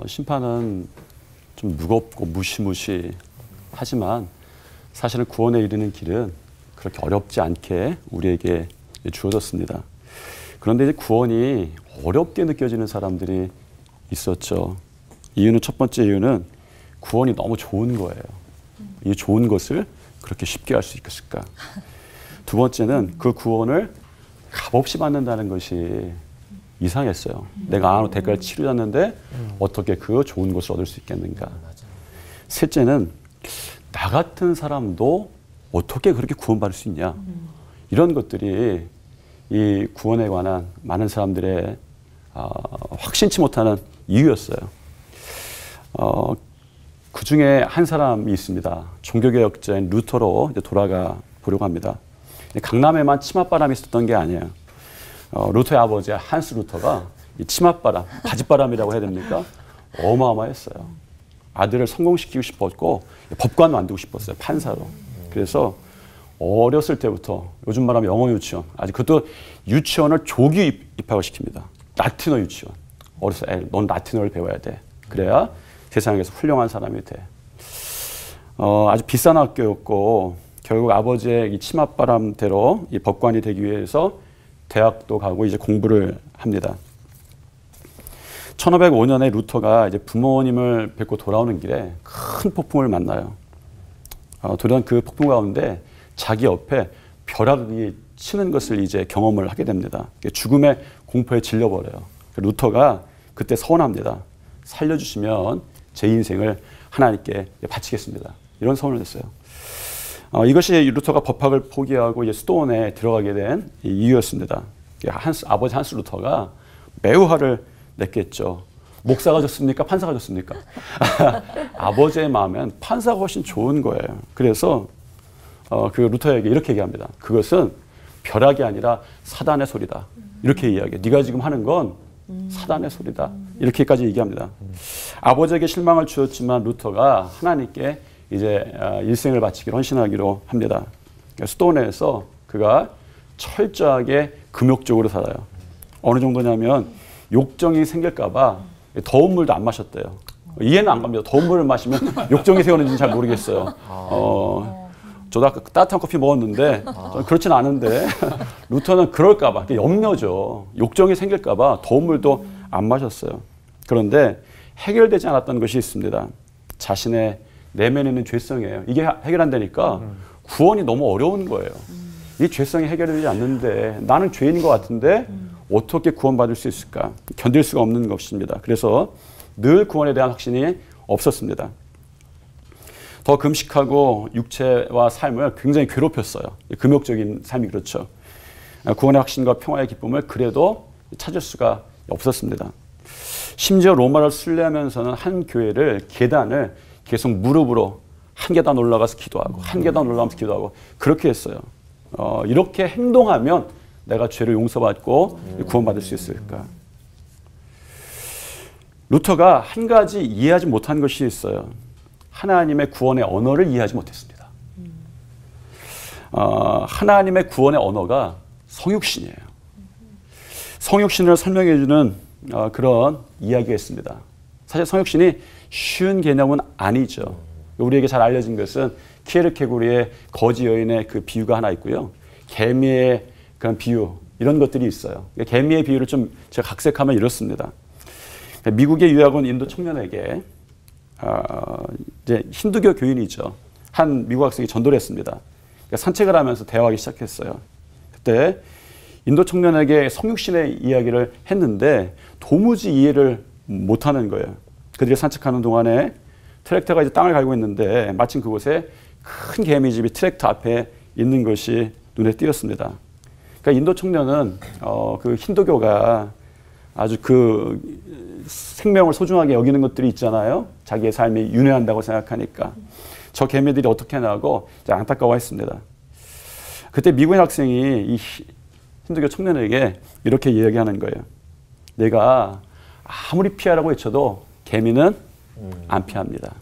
심판은 좀 무겁고 무시무시하지만 사실은 구원에 이르는 길은 그렇게 어렵지 않게 우리에게 주어졌습니다. 그런데 이제 구원이 어렵게 느껴지는 사람들이 있었죠. 이유는 첫 번째 이유는 구원이 너무 좋은 거예요. 이 좋은 것을 그렇게 쉽게 할 수 있을까? 두 번째는 그 구원을 값없이 받는다는 것이 이상했어요. 내가 아무 대가를 치르지 않는데 어떻게 그 좋은 것을 얻을 수 있겠는가? 셋째는 나 같은 사람도 어떻게 그렇게 구원받을 수 있냐? 이런 것들이 이 구원에 관한 많은 사람들의 확신치 못하는 이유였어요. 그 중에 한 사람이 있습니다. 종교개혁자인 루터로 이제 돌아가 보려고 합니다. 강남에만 치맛바람이 있었던 게 아니에요. 루터의 아버지 한스 루터가 이 치맛바람, 바짓바람이라고 해야 됩니까? 어마어마했어요. 아들을 성공시키고 싶었고 법관 만들고 싶었어요. 판사로. 그래서 어렸을 때부터 요즘 말하면 영어 유치원, 아직 그것도 유치원을 조기 입학을 시킵니다. 라틴어 유치원. 어렸을 때 넌 라틴어를 배워야 돼. 그래야 세상에서 훌륭한 사람이 돼. 아주 비싼 학교였고 결국 아버지의 이 치맛바람대로 이 법관이 되기 위해서 대학도 가고 이제 공부를 합니다. 1505년에 루터가 이제 부모님을 뵙고 돌아오는 길에 큰 폭풍을 만나요. 돌아온 그 폭풍 가운데 자기 옆에 벼락이 치는 것을 이제 경험을 하게 됩니다. 죽음의 공포에 질려버려요. 루터가 그때 서원합니다. 살려주시면 제 인생을 하나님께 바치겠습니다. 이런 서원을 했어요. 이것이 루터가 법학을 포기하고 이제 스톤에 들어가게 된 이유였습니다. 아버지 한스 루터가 매우 화를 냈겠죠. 목사가 좋습니까? 판사가 좋습니까? 아버지의 마음엔 판사가 훨씬 좋은 거예요. 그래서 그 루터에게 이렇게 얘기합니다. 그것은 벼락이 아니라 사단의 소리다. 이렇게 이야기해요. 네가 지금 하는 건 사단의 소리다. 이렇게까지 얘기합니다. 아버지에게 실망을 주었지만 루터가 하나님께 이제 일생을 바치기로 헌신하기로 합니다. 스톤에서 그가 철저하게 금욕적으로 살아요. 어느 정도냐면 욕정이 생길까봐 더운 물도 안 마셨대요. 이해는 안 갑니다. 더운 물을 마시면 욕정이 생기는지는 잘 모르겠어요. 저도 아까 따뜻한 커피 먹었는데 그렇진 않은데 루터는 그럴까봐 염려죠. 욕정이 생길까봐 더운 물도 안 마셨어요. 그런데 해결되지 않았던 것이 있습니다. 자신의 내면에 있는 죄성이에요. 이게 해결 안 되니까 구원이 너무 어려운 거예요. 이 죄성이 해결되지 않는데 나는 죄인인 것 같은데 어떻게 구원받을 수 있을까? 견딜 수가 없는 것입니다. 그래서 늘 구원에 대한 확신이 없었습니다. 더 금식하고 육체와 삶을 굉장히 괴롭혔어요. 금욕적인 삶이 그렇죠. 구원의 확신과 평화의 기쁨을 그래도 찾을 수가 없었습니다. 심지어 로마를 순례하면서는 한 교회를 계단을 계속 무릎으로 한 계단 올라가서 기도하고 한 계단 올라가면서 기도하고 그렇게 했어요. 이렇게 행동하면 내가 죄를 용서받고 구원받을 수 있을까? 루터가 한 가지 이해하지 못한 것이 있어요. 하나님의 구원의 언어를 이해하지 못했습니다. 하나님의 구원의 언어가 성육신이에요. 성육신을 설명해 주는 그런 이야기가 있습니다. 사실 성육신이 쉬운 개념은 아니죠. 우리에게 잘 알려진 것은 키에르케고르의 거지 여인의 그 비유가 하나 있고요. 개미의 그런 비유 이런 것들이 있어요. 개미의 비유를 좀 제가 각색하면 이렇습니다. 미국에 유학 온 인도 청년에게 이제 힌두교 교인이죠. 한 미국 학생이 전도를 했습니다. 산책을 하면서 대화하기 시작했어요. 그때 인도 청년에게 성육신의 이야기를 했는데 도무지 이해를 못하는 거예요. 그들이 산책하는 동안에 트랙터가 이제 땅을 갈고 있는데 마침 그곳에 큰 개미집이 트랙터 앞에 있는 것이 눈에 띄었습니다. 그러니까 인도 청년은 그 힌두교가 아주 그 생명을 소중하게 여기는 것들이 있잖아요. 자기의 삶이 윤회한다고 생각하니까 저 개미들이 어떻게 나고 안타까워했습니다. 그때 미국인 학생이 이 힌두교 청년에게 이렇게 이야기하는 거예요. 내가 아무리 피하라고 외쳐도 개미는 안 피합니다.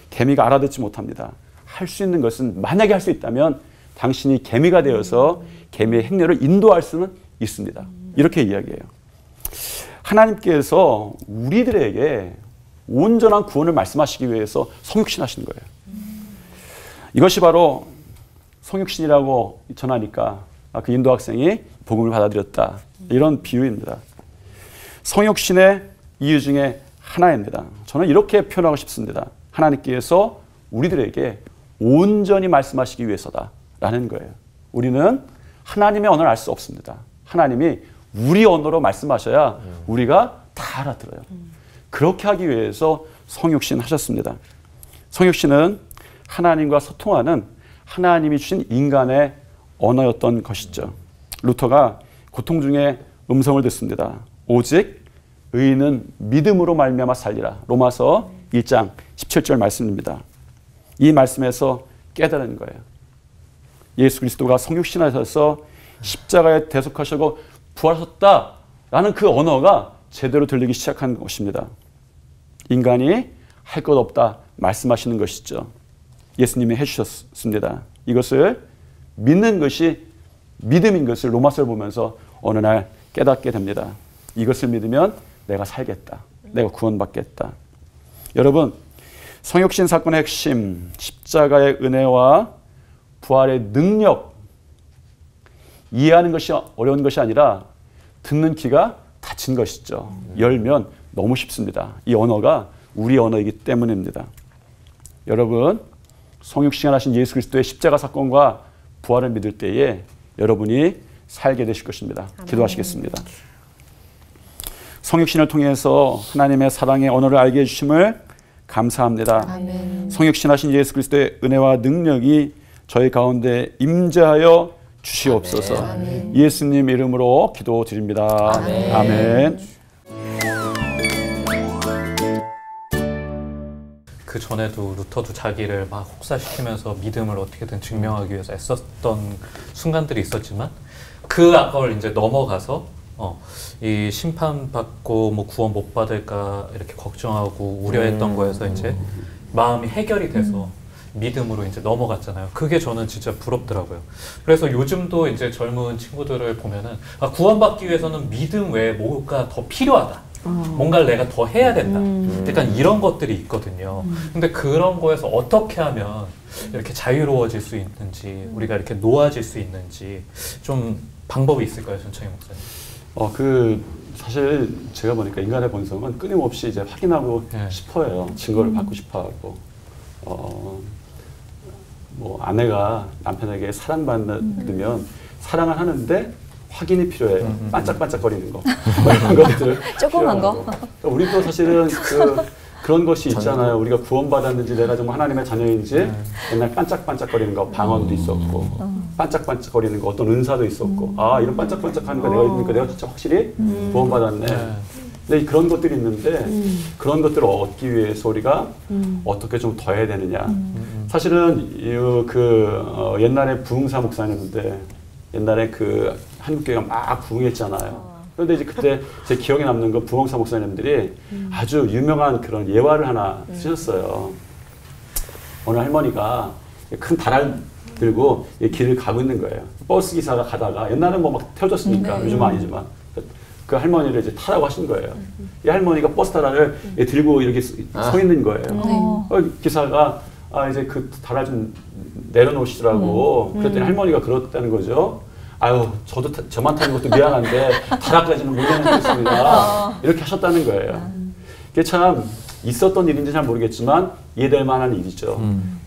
개미가 알아듣지 못합니다. 할 수 있는 것은 만약에 할 수 있다면 당신이 개미가 되어서 개미의 행렬을 인도할 수는 있습니다. 이렇게 이야기해요. 하나님께서 우리들에게 온전한 구원을 말씀하시기 위해서 성육신하신 거예요. 이것이 바로 성육신이라고 전하니까 그 인도 학생이 복음을 받아들였다. 이런 비유입니다. 성육신의 이유 중에 하나입니다. 저는 이렇게 표현하고 싶습니다. 하나님께서 우리들에게 온전히 말씀하시기 위해서다라는 거예요. 우리는 하나님의 언어를 알 수 없습니다. 하나님이 우리 언어로 말씀하셔야 우리가 다 알아들어요. 그렇게 하기 위해서 성육신 하셨습니다. 성육신은 하나님과 소통하는 하나님이 주신 인간의 언어였던 것이죠. 루터가 고통 중에 음성을 듣습니다. 오직 의인은 믿음으로 말미암아 살리라. 로마서 1장 17절 말씀입니다. 이 말씀에서 깨달은 거예요. 예수 그리스도가 성육신하셔서 십자가에 대속하시고 부활하셨다라는 그 언어가 제대로 들리기 시작한 것입니다. 인간이 할 것 없다 말씀하시는 것이죠. 예수님이 해주셨습니다. 이것을 믿는 것이 믿음인 것을 로마서를 보면서 어느 날 깨닫게 됩니다. 이것을 믿으면 내가 살겠다. 내가 구원받겠다. 여러분, 성육신 사건의 핵심, 십자가의 은혜와 부활의 능력, 이해하는 것이 어려운 것이 아니라 듣는 귀가 닫힌 것이죠. 열면 너무 쉽습니다. 이 언어가 우리 언어이기 때문입니다. 여러분, 성육신 하신 예수 그리스도의 십자가 사건과 부활을 믿을 때에 여러분이 살게 되실 것입니다. 기도하시겠습니다. 성육신을 통해서 하나님의 사랑의 언어를 알게 해주심을 감사합니다. 아멘. 성육신하신 예수 그리스도의 은혜와 능력이 저희 가운데 임재하여 주시옵소서. 아멘. 예수님 이름으로 기도드립니다. 아멘. 아멘. 그 전에도 루터도 자기를 막 혹사시키면서 믿음을 어떻게든 증명하기 위해서 애썼던 순간들이 있었지만 그걸 이제 넘어가서 이 심판받고 뭐 구원 못 받을까 이렇게 걱정하고 우려했던 거에서 이제 마음이 해결이 돼서 믿음으로 이제 넘어갔잖아요. 그게 저는 진짜 부럽더라고요. 그래서 요즘도 이제 젊은 친구들을 보면은 구원받기 위해서는 믿음 외에 뭐가 더 필요하다. 뭔가를 내가 더 해야 된다. 약간 이런 것들이 있거든요. 근데 그런 거에서 어떻게 하면 이렇게 자유로워질 수 있는지, 우리가 이렇게 놓아질 수 있는지 좀 방법이 있을까요, 전창희 목사님? 사실 제가 보니까 인간의 본성은 끊임없이 이제 확인하고 싶어요. 증거를 받고 싶어하고. 뭐 아내가 남편에게 사랑받으면 사랑을 하는데 확인이 필요해요. 반짝반짝거리는 거. 이런 것들. 조그만 거. 우리도 사실은 그런 것이 있잖아요. 우리가 구원받았는지 내가 정말 하나님의 자녀인지 옛날 반짝반짝거리는 거 방언도 있었고 반짝반짝거리는 거 어떤 은사도 있었고 이런 반짝반짝하는 거 내가 있으니까 내가 진짜 확실히 구원받았네. 근데 그런 것들이 있는데 그런 것들을 얻기 위해서 우리가 어떻게 좀 더 해야 되느냐. 사실은 옛날에 부흥사 목사님인데 옛날에 한국교회가 막 부흥했잖아요. 그런데 이제 그때 제 기억에 남는 건 부흥사 목사님들이 아주 유명한 그런 예화를 하나 쓰셨어요. 어느 할머니가 큰 다랄 들고 길을 가고 있는 거예요. 버스 기사가 가다가 옛날엔 뭐 막 태워줬으니까 요즘은 아니지만 그 할머니를 이제 타라고 하신 거예요. 이 할머니가 버스 다랄을 들고 이렇게 서 있는 거예요. 기사가 이제 그 다랄 좀 내려놓으시더라고. 그랬더니 할머니가 그렇다는 거죠. 아유, 저만 타는 것도 미안한데 다락까지는 못 내놓겠습니다. 이렇게 하셨다는 거예요. 이게 참 있었던 일인지 잘 모르겠지만 이해될 만한 일이죠.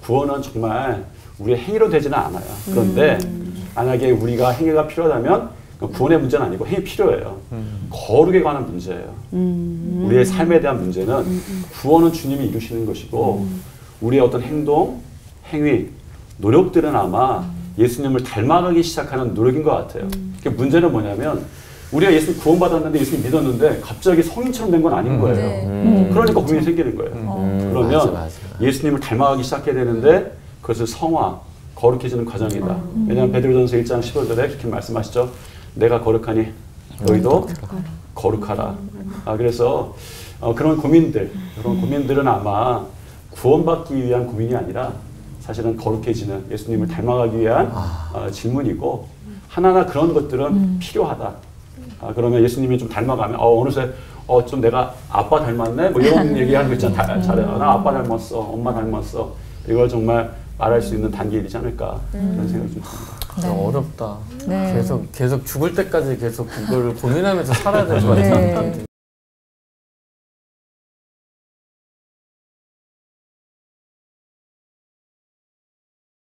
구원은 정말 우리의 행위로 되지는 않아요. 그런데 만약에 우리가 행위가 필요하다면 구원의 문제는 아니고 행위 필요해요. 거룩에 관한 문제예요. 우리의 삶에 대한 문제는 구원은 주님이 이루시는 것이고 우리의 어떤 행동, 행위, 노력들은 아마 예수님을 닮아가기 시작하는 노력인 것 같아요. 문제는 뭐냐면 우리가 예수님 구원받았는데 예수님 믿었는데 갑자기 성인처럼 된 건 아닌 거예요. 그러니까 고민이 생기는 거예요. 그러면 맞아. 예수님을 닮아가기 시작해야 되는데 그것을 성화, 거룩해지는 과정이다. 왜냐하면 베드로전서 1장 15절에 그렇게 말씀하시죠. 내가 거룩하니 너희도 거룩하라. 그래서 그런 고민들은 아마 구원받기 위한 고민이 아니라 사실은 거룩해지는 예수님을 닮아가기 위한 질문이고 하나하나 그런 것들은 필요하다. 그러면 예수님이 좀 닮아가면 어느새 좀 내가 아빠 닮았네 뭐 이런 얘기하는 거 있잖아. 나 아빠 닮았어, 엄마 닮았어. 이걸 정말 말할 수 있는 단계이지 않을까 그런 생각이 좀 듭니다. 네. 어렵다. 네. 계속 죽을 때까지 계속 그걸 고민하면서 살아야 될 것 같아요. 네.